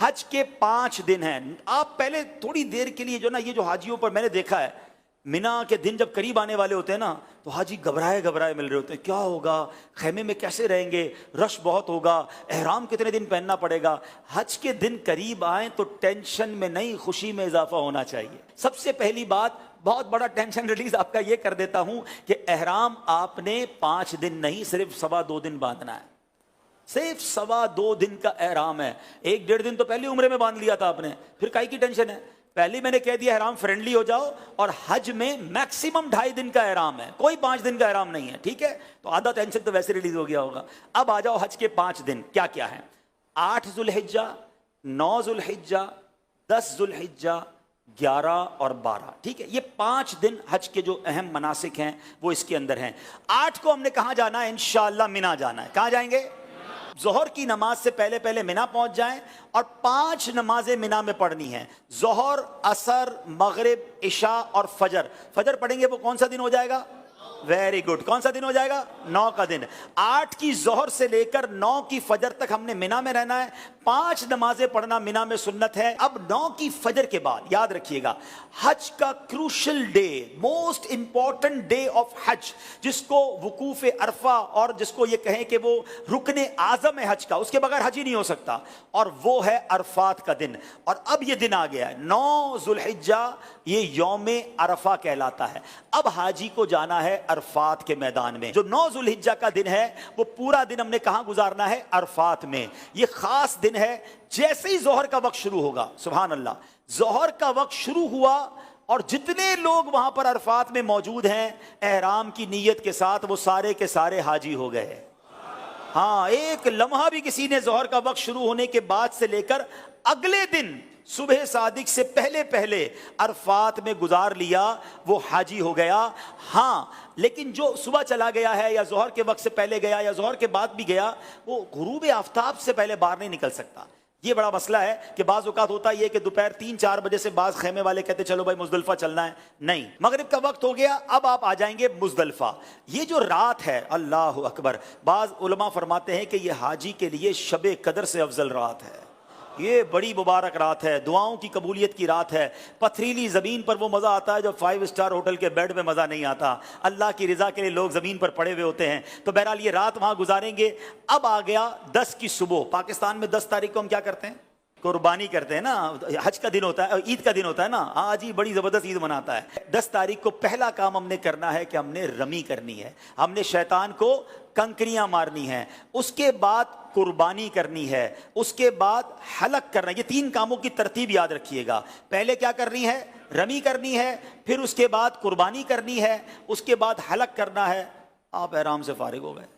حج کے 5 دن ہیں. آپ پہلے تھوڑی دیر کے لیے جو نا، یہ جو حاجیوں پر میں نے دیکھا ہے، مینا کے دن جب قریب آنے والے ہوتے ہیں نا تو حاجی گھبرائے مل رہے ہوتے ہیں، کیا ہوگا، خیمے میں کیسے رہیں گے، رش بہت ہوگا، احرام کتنے دن پہننا پڑے گا. حج کے دن قریب آئیں تو ٹینشن میں نہیں، خوشی میں اضافہ ہونا چاہیے. سب سے پہلی بات، بہت بڑا ٹینشن ریلیز آپ کا یہ کر دیتا ہوں کہ احرام آپ نے 5 دن نہیں، صرف 2.25 دن باندھنا ہے. صرف 2.25 دن کا احرام ہے. 1.5 دن تو پہلی عمرے میں باندھ لیا تھا آپ نے، پھر کائی کی ٹینشن ہے. پہلی میں نے کہہ دیا احرام فرینڈلی ہو جاؤ، اور حج میں میکسیمم 2.5 دن کا احرام ہے، کوئی 5 دن کا احرام نہیں ہے. ٹھیک ہے، تو آدھا ٹینشن تو ویسے ریلیز ہو گیا ہوگا. اب آ جاؤ حج کے 5 دن کیا کیا ہیں. 8 ذوالحجہ، 9 ذوالحجہ، 10 ذوالحجہ، 11 اور 12. ٹھیک ہے، یہ 5 دن حج کے جو اہم مناسک ہیں وہ اس کے اندر ہیں. 8 کو ہم نے کہاں جانا ہے؟ انشاءاللہ مینا جانا ہے. کہاں جائیں گے؟ ظہر کی نماز سے پہلے مینا پہنچ جائیں، اور 5 نمازیں مینا میں پڑھنی ہیں. ظہر، عصر، مغرب، عشاء اور فجر. فجر پڑھیں گے وہ کون سا دن ہو جائے گا؟ ویری گڈ، کون سا دن ہو جائے گا؟ 9 کا دن. 8 کی ظہر سے لے کر 9 کی فجر تک ہم نے مینا میں رہنا ہے. 5 نمازیں پڑھنا مینا میں سنت ہے. اب 9 کی فجر کے بعد یاد رکھیے گا، حج کا crucial day, most important day of حج، جس کو وقوف عرفہ، اور جس کو یہ کہیں کہ وہ رکن اعظم ہے حج کا، اس کے بغیر حج ہی نہیں ہو سکتا، اور وہ ہے عرفات کا دن. اور اب یہ دن آ گیا ہے 9 ذوالحجہ، یہ یوم عرفہ کہلاتا ہے. اب حاجی کو جانا ہے عرفات کے میدان میں. جو 9 ذوالحجہ کا دن ہے وہ پورا دن ہم نے کہاں گزارنا ہے؟ عرفات میں. یہ خاص دن ہے. جیسے ہی ظہر کا وقت شروع ہوگا، سبحان اللہ، ظہر کا وقت شروع ہوا اور جتنے لوگ وہاں پر عرفات میں موجود ہیں احرام کی نیت کے ساتھ، وہ سارے کے سارے حاجی ہو گئے. ہاں، ایک لمحہ بھی کسی نے ظہر کا وقت شروع ہونے کے بعد سے لے کر اگلے دن صبح صادق سے پہلے عرفات میں گزار لیا، وہ حاجی ہو گیا. ہاں، لیکن جو صبح چلا گیا ہے، یا ظہر کے وقت سے پہلے گیا، یا ظہر کے بعد بھی گیا، وہ غروب آفتاب سے پہلے باہر نہیں نکل سکتا. یہ بڑا مسئلہ ہے کہ بعض اوقات ہوتا یہ کہ دوپہر 3-4 بجے سے بعض خیمے والے کہتے چلو بھائی مزدلفہ چلنا ہے. نہیں، مغرب کا وقت ہو گیا، اب آپ آ جائیں گے مزدلفہ. یہ جو رات ہے، اللہ اکبر، بعض علماء فرماتے ہیں کہ یہ حاجی کے لیے شب قدر سے افضل رات ہے. یہ بڑی مبارک رات ہے، دعاؤں کی قبولیت کی رات ہے. پتھریلی زمین پر وہ مزہ آتا ہے جو 5 اسٹار ہوٹل کے بیڈ میں مزہ نہیں آتا. اللہ کی رضا کے لیے لوگ زمین پر پڑے ہوئے ہوتے ہیں. تو بہرحال یہ رات وہاں گزاریں گے. اب آ گیا 10 کی صبح. پاکستان میں 10 تاریخ کو ہم کیا کرتے ہیں؟ قربانی کرتے ہیں نا. حج کا دن ہوتا ہے، عید کا دن ہوتا ہے نا. آج ہی بڑی زبردست عید مناتا ہے. 10 تاریخ کو پہلا کام ہم نے کرنا ہے کہ ہم نے رمی کرنی ہے. ہم نے شیطان کو کنکریاں مارنی ہیں. اس کے بعد قربانی کرنی ہے. اس کے بعد حلق کرنا ہے. یہ 3 کاموں کی ترتیب یاد رکھیے گا. پہلے کیا کرنی ہے؟ رمی کرنی ہے. پھر اس کے بعد قربانی کرنی ہے. اس کے بعد حلق کرنا ہے. آپ احرام سے فارغ ہو گئے.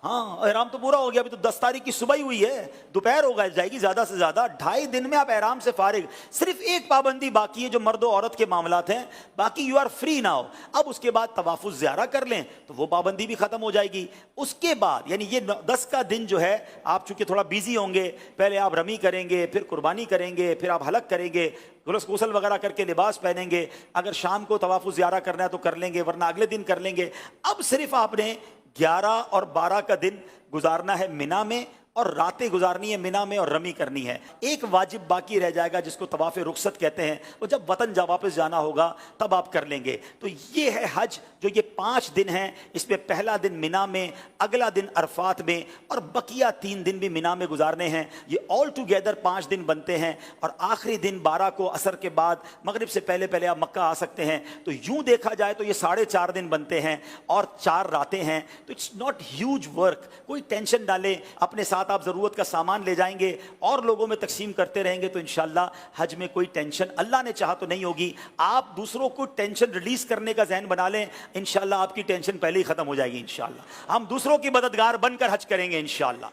ہاں، احرام تو پورا ہو گیا. ابھی تو 10 تاریخ کی صبح ہی ہوئی ہے، دوپہر ہو جائے گی زیادہ سے زیادہ. 2.5 دن میں آپ احرام سے فارغ. صرف ایک پابندی باقی ہے جو مرد و عورت کے معاملات ہیں، باقی یو آر فری ناؤ. اب اس کے بعد طواف الزیارہ کر لیں تو وہ پابندی بھی ختم ہو جائے گی. اس کے بعد یعنی یہ 10 کا دن جو ہے، آپ چونکہ تھوڑا بیزی ہوں گے، پہلے آپ رمی کریں گے، پھر قربانی کریں گے، پھر آپ حلق کریں گے، غسل وغیرہ کر کے لباس پہنیں گے. اگر شام کو طواف الزیارہ کرنا ہے تو کر لیں گے، ورنہ اگلے دن کر لیں گے. اب صرف آپ نے 11 اور 12 کا دن گزارنا ہے مینا میں، اور راتیں گزارنی ہے مینا میں، اور رمی کرنی ہے. ایک واجب باقی رہ جائے گا جس کو طواف رخصت کہتے ہیں. وہ جب وطن واپس جانا ہوگا تب آپ کر لیں گے. تو یہ ہے حج، جو یہ 5 دن ہیں. اس میں پہلا دن مینا میں، اگلا دن عرفات میں، اور بقیہ 3 دن بھی مینا میں گزارنے ہیں. یہ آل ٹوگیدر 5 دن بنتے ہیں. اور آخری دن 12 کو عصر کے بعد مغرب سے پہلے آپ مکہ آ سکتے ہیں. تو یوں دیکھا جائے تو یہ 4.5 دن بنتے ہیں اور 4 راتیں ہیں. تو اٹس ناٹ ہیوج ورک. کوئی ٹینشن ڈالیں اپنے ساتھ، آپ ضرورت کا سامان لے جائیں گے اور لوگوں میں تقسیم کرتے رہیں گے تو انشاءاللہ حج میں کوئی ٹینشن اللہ نے چاہا تو نہیں ہوگی. آپ دوسروں کو ٹینشن ریلیز کرنے کا ذہن بنا لیں، انشاءاللہ آپ کی ٹینشن پہلے ہی ختم ہو جائے گی. انشاءاللہ ہم دوسروں کی مددگار بن کر حج کریں گے انشاءاللہ.